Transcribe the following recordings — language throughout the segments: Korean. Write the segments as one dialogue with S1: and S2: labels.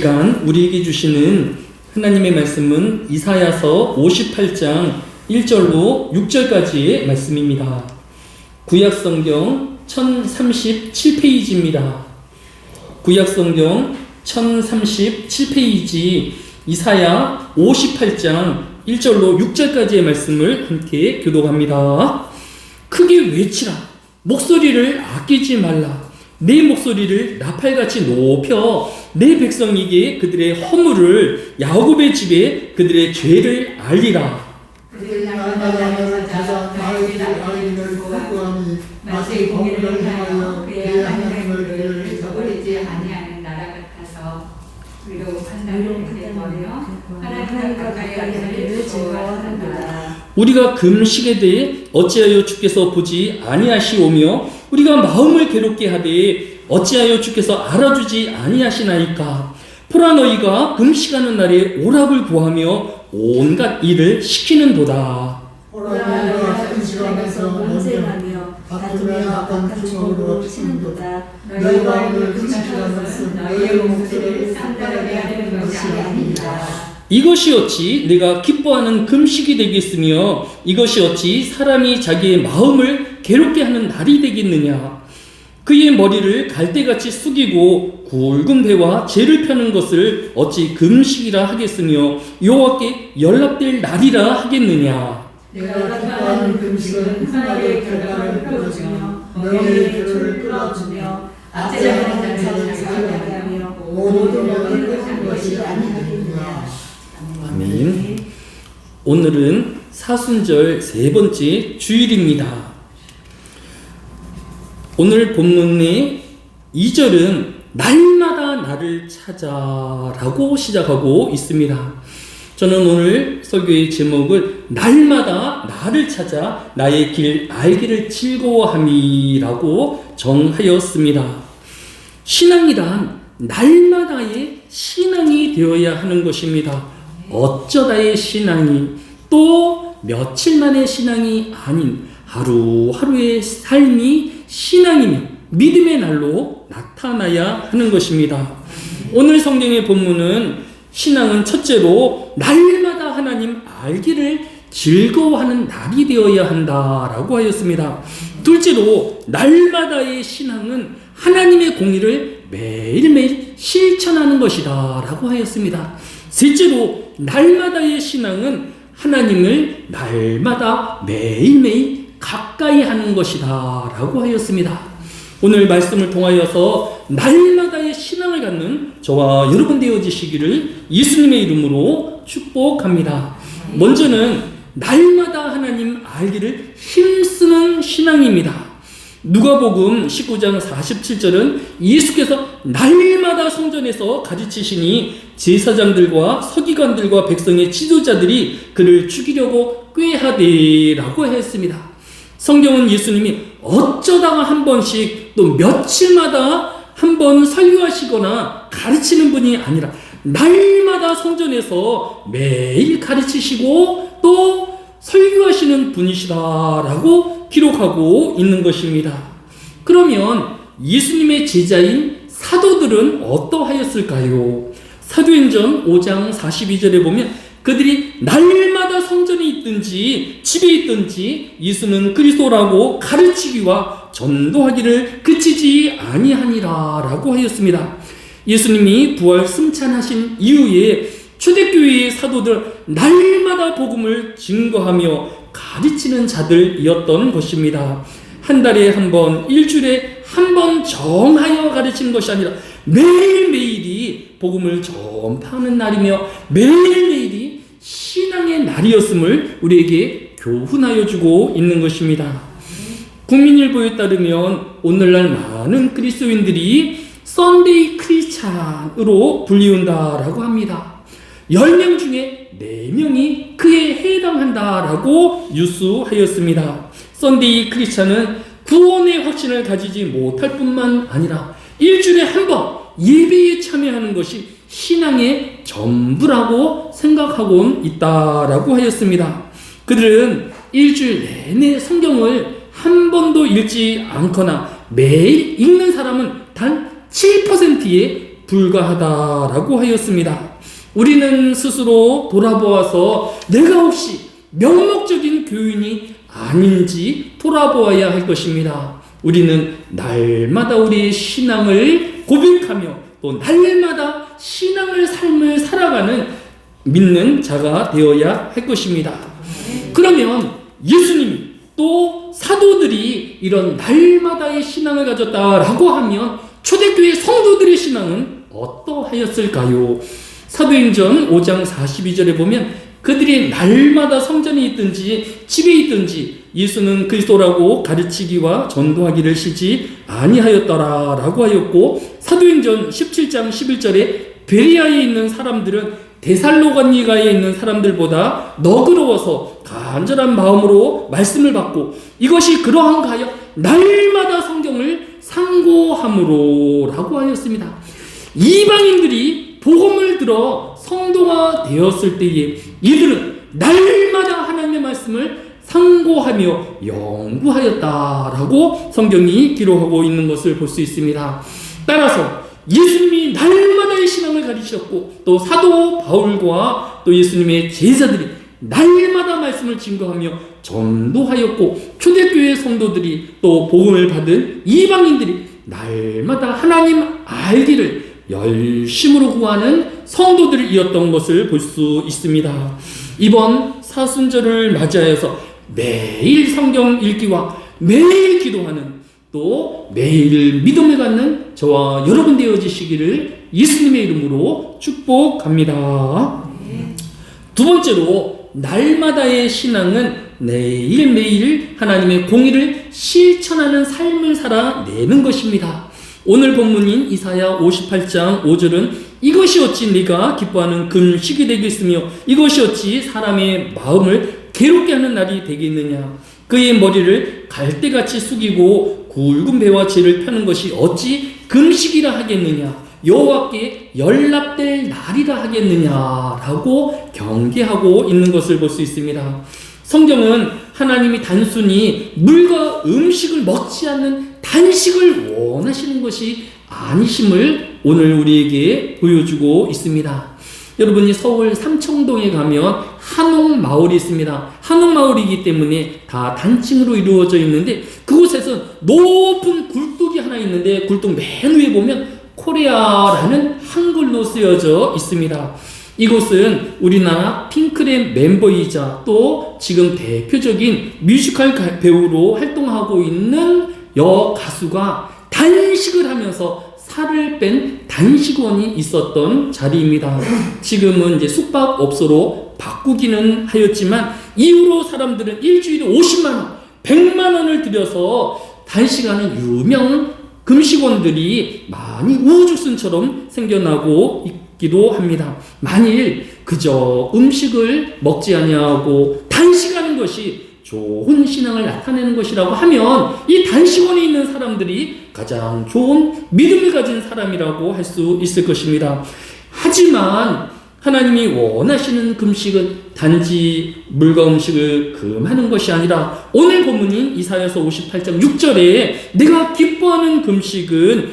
S1: 시간 우리에게 주시는 하나님의 말씀은 이사야서 58장 1절로 6절까지의 말씀입니다. 구약성경 1037페이지입니다. 구약성경 1037페이지 이사야 58장 1절로 6절까지의 말씀을 함께 교독합니다. 크게 외치라. 목소리를 아끼지 말라. 내 목소리를 나팔같이 높여 내 백성에게 그들의 허물을, 야곱의 집에 그들의 죄를 알리라.
S2: 그들이 날마다 자서 나의 아이를 구하니 마치 공의를 행하여 그의 하나님을 저버리지 아니하는 나라 같아서 위로 판단을 해버려 하나님과 가까이 하기를 즐거워하는도다.
S1: 우리가 금식에 대해 어찌하여 주께서 보지 아니하시오며 우리가 마음을 괴롭게 하되 어찌하여 주께서 알아주지 아니하시나이까. 보라, 너희가 금식하는 날에 오락을 구하며 온갖 일을 시키는도다.
S2: 보라, 너희가 금식하면서 논쟁하며 다투며 악한 추억으로 치는도다. 너희가 오늘 금식하는 것은 너희의 목소리를 상달하게 하는 것이 아닙니다.
S1: 이것이 어찌 내가 기뻐하는 금식이 되겠으며 이것이 어찌 사람이 자기의 마음을 괴롭게 하는 날이 되겠느냐. 그의 머리를 갈대같이 숙이고 굵은 배와 재를 펴는 것을 어찌 금식이라 하겠으며 여호와께 연락될 날이라 하겠느냐.
S2: 내가 기뻐하는 금식은 하나님의 결과를 끌어주며 너희의 교를 끌어주며 압제하는 자를 자유하게 하며 모든 영을 끄는 것이 아니하겠느냐.
S1: 아멘. 오늘은 사순절 세 번째 주일입니다. 오늘 본문의 2절은 날마다 나를 찾아라고 시작하고 있습니다. 저는 오늘 설교의 제목을 날마다 나를 찾아 나의 길 알기를 즐거워함이라고 정하였습니다. 신앙이란 날마다의 신앙이 되어야 하는 것입니다. 어쩌다의 신앙이, 또 며칠만의 신앙이 아닌 하루하루의 삶이 신앙이며 믿음의 날로 나타나야 하는 것입니다. 오늘 성경의 본문은 신앙은 첫째로 날마다 하나님 알기를 즐거워하는 날이 되어야 한다라고 하였습니다. 둘째로 날마다의 신앙은 하나님의 공의를 매일매일 실천하는 것이다 라고 하였습니다. 셋째로 날마다의 신앙은 하나님을 날마다 매일매일 가까이 하는 것이다 라고 하였습니다. 오늘 말씀을 통하여서 날마다의 신앙을 갖는 저와 여러분 되어지시기를 예수님의 이름으로 축복합니다. 먼저는 날마다 하나님 알기를 힘쓰는 신앙입니다. 누가복음 19장 47절은 예수께서 날마다 성전에서 가르치시니 제사장들과 서기관들과 백성의 지도자들이 그를 죽이려고 꾀하되라고 했습니다. 성경은 예수님이 어쩌다가 한 번씩 또 며칠마다 한 번 설교하시거나 가르치는 분이 아니라 날마다 성전에서 매일 가르치시고 또 설교하시는 분이시다라고 기록하고 있는 것입니다. 그러면 예수님의 제자인 사도들은 어떠하였을까요? 사도행전 5장 42절에 보면 그들이 날마다 성전에 있든지 집에 있든지 예수는 그리스도라고 가르치기와 전도하기를 그치지 아니하니라 라고 하였습니다. 예수님이 부활 승천하신 이후에 초대교회의 사도들 날마다 복음을 증거하며 가르치는 자들이었던 것입니다. 한 달에 한 번, 일주일에 한 번 정하여 가르치는 것이 아니라 매일매일이 복음을 전파하는 날이며 매일매일이 신앙의 날이었음을 우리에게 교훈하여 주고 있는 것입니다. 국민일보에 따르면 오늘날 많은 그리스도인들이 썬데이 크리스찬으로 불리운다라고 합니다. 10명 중에 4명이 그에 해당한다라고 뉴스하였습니다. 썬데이 크리스찬은 구원의 확신을 가지지 못할 뿐만 아니라 일주일에 한 번 예배에 참여하는 것이 신앙의 전부라고 생각하고 있다라고 하였습니다. 그들은 일주일 내내 성경을 한 번도 읽지 않거나 매일 읽는 사람은 단 7%에 불가하다라고 하였습니다. 우리는 스스로 돌아보아서 내가 혹시 명목적인 교인이 아닌지 돌아보아야 할 것입니다. 우리는 날마다 우리의 신앙을 고백하며 또 날마다 신앙을 삶을 살아가는 믿는 자가 되어야 할 것입니다. 그러면 예수님이 또 사도들이 이런 날마다의 신앙을 가졌다라고 하면 초대교회 성도들의 신앙은 어떠하였을까요? 사도행전 5장 42절에 보면 그들이 날마다 성전에 있든지 집에 있든지 예수는 그리스도라고 가르치기와 전도하기를 쉬지 아니하였더라라고 하였고, 사도행전 17장 11절에 베레아에 있는 사람들은 데살로니가에 있는 사람들보다 너그러워서 간절한 마음으로 말씀을 받고 이것이 그러한가하여 날마다 성경을 상고함으로라고 하였습니다. 이방인들이 복음을 들어 성도가 되었을 때에 이들은 날마다 하나님의 말씀을 상고하며 연구하였다라고 성경이 기록하고 있는 것을 볼 수 있습니다. 따라서 예수님이 날마다의 신앙을 가르치셨고 또 사도 바울과 또 예수님의 제자들이 날마다 말씀을 증거하며 전도하였고, 초대교회 성도들이 또 복음을 받은 이방인들이 날마다 하나님 알기를 열심으로 구하는 성도들이었던 것을 볼 수 있습니다. 이번 사순절을 맞이하여서 매일 성경 읽기와 매일 기도하는 또 매일 믿음을 갖는 저와 여러분 되어지시기를 예수님의 이름으로 축복합니다. 두 번째로 날마다의 신앙은 매일매일 하나님의 공의를 실천하는 삶을 살아내는 것입니다. 오늘 본문인 이사야 58장 5절은 이것이 어찌 네가 기뻐하는 금식이 되겠으며 이것이 어찌 사람의 마음을 괴롭게 하는 날이 되겠느냐. 그의 머리를 갈대같이 숙이고 굵은 배와 재를 펴는 것이 어찌 금식이라 하겠느냐. 여호와께 연락될 날이라 하겠느냐라고 경계하고 있는 것을 볼 수 있습니다. 성경은 하나님이 단순히 물과 음식을 먹지 않는 단식을 원하시는 것이 아니심을 오늘 우리에게 보여주고 있습니다. 여러분이 서울 삼청동에 가면 한옥마을이 있습니다. 한옥마을이기 때문에 다 단층으로 이루어져 있는데 그곳에서 높은 굴뚝이 하나 있는데 굴뚝 맨 위에 보면 코리아라는 한글로 쓰여져 있습니다. 이곳은 우리나라 핑크랩 멤버이자 또 지금 대표적인 뮤지컬 배우로 활동하고 있는 여가수가 단식을 하면서 살을 뺀 단식원이 있었던 자리입니다. 지금은 이제 숙박업소로 바꾸기는 하였지만 이후로 사람들은 일주일에 50만원, 100만원을 들여서 단식하는 유명 금식원들이 많이 우후죽순처럼 생겨나고 있기도 합니다. 만일 그저 음식을 먹지 아니하고 단식하는 것이 좋은 신앙을 나타내는 것이라고 하면 이 단식원에 있는 사람들이 가장 좋은 믿음을 가진 사람이라고 할 수 있을 것입니다. 하지만 하나님이 원하시는 금식은 단지 물과 음식을 금하는 것이 아니라 오늘 본문인 이사야서 58장 6절에 내가 기뻐하는 금식은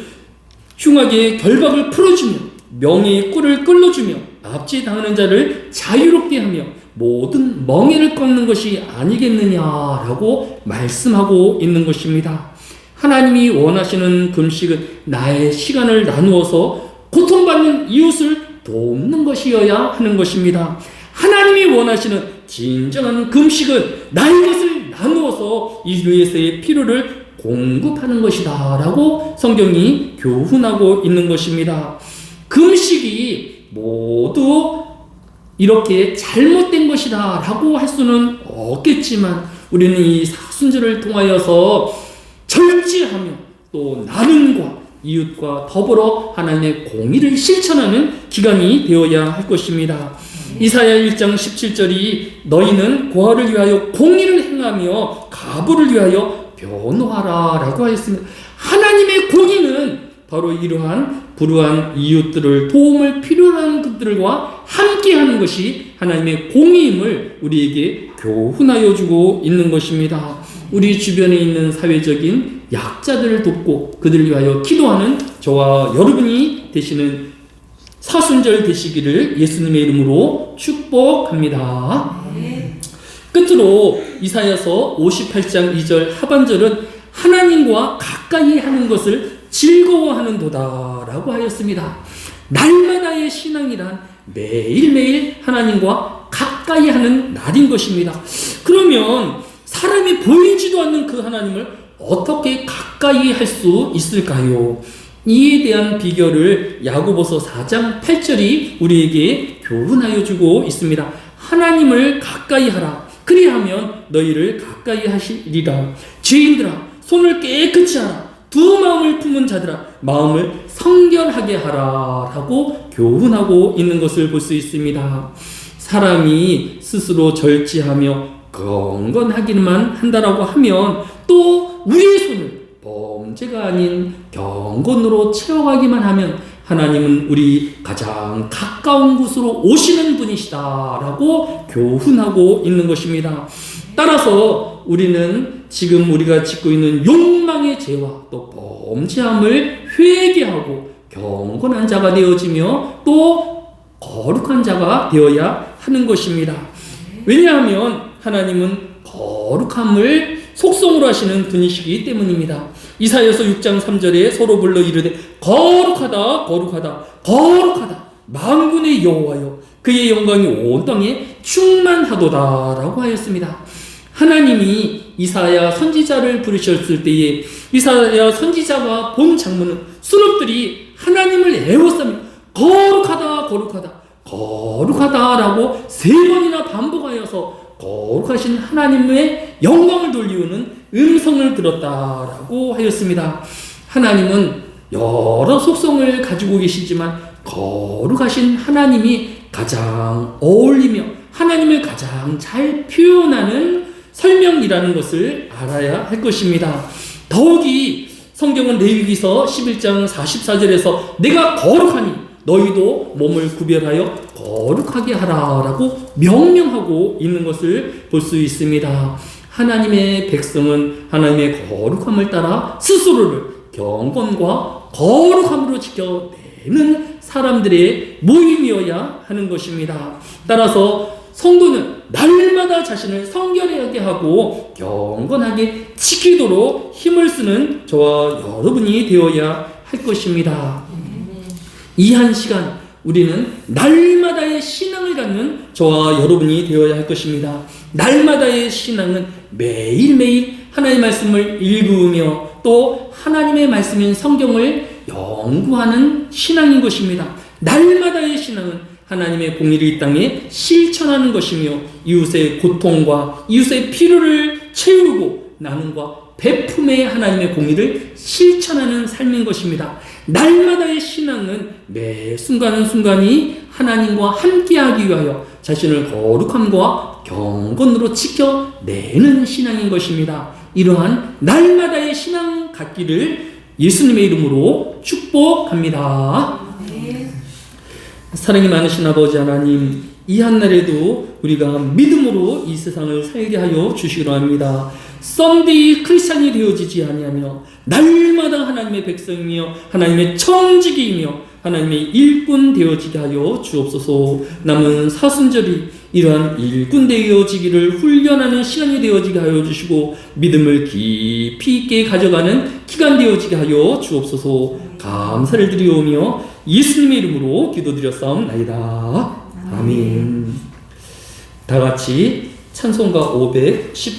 S1: 흉악의 결박을 풀어주며 명예의 꿀을 끌어주며 압제당하는 자를 자유롭게 하며 모든 멍에를 꺾는 것이 아니겠느냐라고 말씀하고 있는 것입니다. 하나님이 원하시는 금식은 나의 시간을 나누어서 고통받는 이웃을 돕는 것이어야 하는 것입니다. 하나님이 원하시는 진정한 금식은 나의 것을 나누어서 이를 위해서의 필요를 공급하는 것이다 라고 성경이 교훈하고 있는 것입니다. 금식이 모두 이렇게 잘못된 것이다 라고 할 수는 없겠지만 우리는 이 사순절을 통하여서 절제하며 또 나눔과 이웃과 더불어 하나님의 공의를 실천하는 기간이 되어야 할 것입니다. 이사야 1장 17절이 너희는 고아를 위하여 공의를 행하며 가부를 위하여 변호하라 라고 하였습니다. 하나님의 공의는 바로 이러한 불우한 이웃들을 도움을 필요로 하는 그들과 함께하는 것이 하나님의 공의임을 우리에게 교훈하여 주고 있는 것입니다. 우리 주변에 있는 사회적인 약자들을 돕고 그들을 위하여 기도하는 저와 여러분이 되시는 사순절 되시기를 예수님의 이름으로 축복합니다. 끝으로 이사야서 58장 2절 하반절은 하나님과 가까이 하는 것을 즐거워하는도다 라고 하였습니다. 날마다의 신앙이란 매일매일 하나님과 가까이 하는 날인 것입니다. 그러면 사람이 보이지도 않는 그 하나님을 어떻게 가까이 할 수 있을까요? 이에 대한 비결을 야고보서 4장 8절이 우리에게 교훈하여 주고 있습니다. 하나님을 가까이 하라. 그리하면 너희를 가까이 하시리라. 죄인들아, 손을 깨끗이 하라. 두 마음을 품은 자들아, 마음을 성결하게 하라 라고 교훈하고 있는 것을 볼 수 있습니다. 사람이 스스로 절제하며 경건하기만 한다라고 하면 또 우리의 손을 범죄가 아닌 경건으로 채워가기만 하면 하나님은 우리 가장 가까운 곳으로 오시는 분이시다 라고 교훈하고 있는 것입니다. 따라서 우리는 지금 우리가 짓고 있는 욕망의 죄와 또 범죄함을 회개하고 경건한 자가 되어지며 또 거룩한 자가 되어야 하는 것입니다. 왜냐하면 하나님은 거룩함을 속성으로 하시는 분이시기 때문입니다. 이사야서 6장 3절에 서로 불러 이르되 거룩하다 거룩하다 거룩하다 만군의 여호와여 그의 영광이 온 땅에 충만하도다 라고 하였습니다. 하나님이 이사야 선지자를 부르셨을 때에 이사야 선지자가 본 장면은 수렵들이 하나님을 애워싸며 거룩하다 거룩하다 거룩하다 라고 3번이나 반복하여서 거룩하신 하나님의 영광을 돌리우는 음성을 들었다라고 하였습니다. 하나님은 여러 속성을 가지고 계시지만 거룩하신 하나님이 가장 어울리며 하나님을 가장 잘 표현하는 설명이라는 것을 알아야 할 것입니다. 더욱이 성경은 레위기서 11장 44절에서 내가 거룩하니 너희도 몸을 구별하여 거룩하게 하라라고 명령하고 있는 것을 볼 수 있습니다. 하나님의 백성은 하나님의 거룩함을 따라 스스로를 경건과 거룩함으로 지켜내는 사람들의 모임이어야 하는 것입니다. 따라서 성도는 날마다 자신을 성결하게 하고 경건하게 지키도록 힘을 쓰는 저와 여러분이 되어야 할 것입니다. 이 한 시간 우리는 날마다의 신앙을 갖는 저와 여러분이 되어야 할 것입니다. 날마다의 신앙은 매일매일 하나님의 말씀을 읽으며 또 하나님의 말씀인 성경을 연구하는 신앙인 것입니다. 날마다의 신앙은 하나님의 공의를 이 땅에 실천하는 것이며 이웃의 고통과 이웃의 필요를 채우고 나눔과 베품의 하나님의 공의를 실천하는 삶인 것입니다. 날마다의 신앙은 매 순간순간이 하나님과 함께하기 위하여 자신을 거룩함과 경건으로 지켜내는 신앙인 것입니다. 이러한 날마다의 신앙 갖기를 예수님의 이름으로 축복합니다. 사랑이 많으신 아버지 하나님, 이 한날에도 우리가 믿음으로 이 세상을 살게 하여 주시기로 합니다. 썬데이 크리스찬이 되어지지 아니하며 날마다 하나님의 백성이며 하나님의 청지기이며 하나님의 일꾼 되어지게 하여 주옵소서. 남은 사순절이 이러한 일꾼 되어지기를 훈련하는 시간이 되어지게 하여 주시고 믿음을 깊이 있게 가져가는 기간 되어지게 하여 주옵소서. 감사를 드리오며 예수님의 이름으로 기도드렸사옵나이다. 아멘. 다 같이 찬송가 510